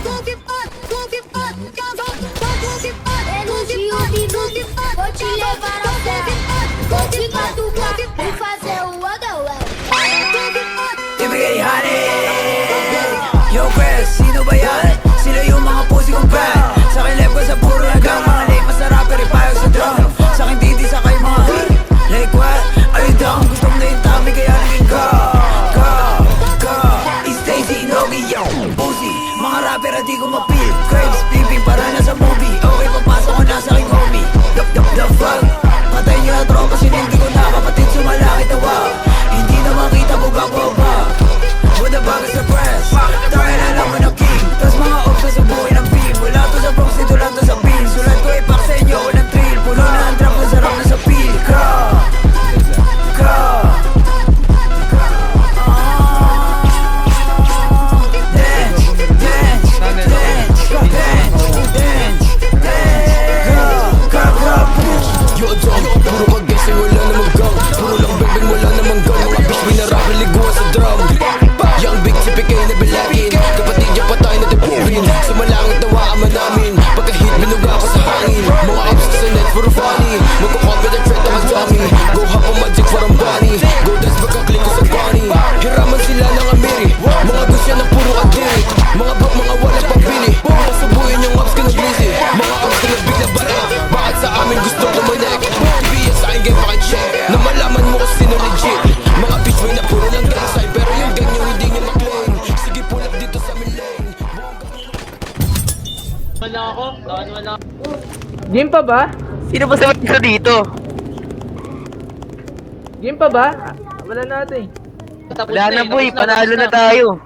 Vou te levar ao céu, vou te catucar e fazer o agawé. Ibigay honey. Yo Chris, sino ba yan? Sila yung mga pussy kong fan. Sa akin left ko sa puro lagang mga late masarap pero ipayag sa drum. Sa akin titi sa kay mga like what? Are you down? Gusto mo na yung tami kaya naging go. It's Stacy, Nogi, yo pussy, mga rapper at di ko mapil. Crabs, flipping para na sa movie. Okay, papasok ko na sa aking homie. The fuck? Patay niyo na tropa, sinindi ko na. Kapatid sumalaki tawa. Hindi na makita bugak-baba. With the bag sa press. Dahil alam mo na king. Tas mga ops sa buhay ng beam. Wala to sa Bronx, dito lang to sa Beans. Sulat ko ipak sa inyo, walang thrill. Puno na ang trap, masarap na sa peel. Yo, drum, puro kagesi, wala namang gang. Puro lang beng-beng, wala namang gang. Mga bitch, binarap, liguan sa drum. Young big, tipikay na bilagin. Kapatid niya patay na tipurin. Sumalangit nawaan namin. Pagka-hit, binuga ako sa hangin. Mga apps sa net, puro funny. Magko-confident threat na mag-dummy. Go hop on magic, parang bunny. Go dance, magka-click ko sa bunny. Hiraman sila ng amiri. Mga gusto ng puro adiri. Mga bak, mga wala pang bili. Pasubuhin yung apps ka nag-busy. Mga apps ka nagbigla bara. Bakit sa amin gusto kumanek? TBS sa akin game pakicheck. Na malaman mo kung sino legit. Mga bitch may na puro lang gang sign. Pero yung gang nyo hindi nyo maklaim. Sige pull up dito sa amin lane. Wala ako, wala. Game pa ba? Sino ba sa isa dito? Game pa ba? Wala natin. Wala na boy, panalo na tayo.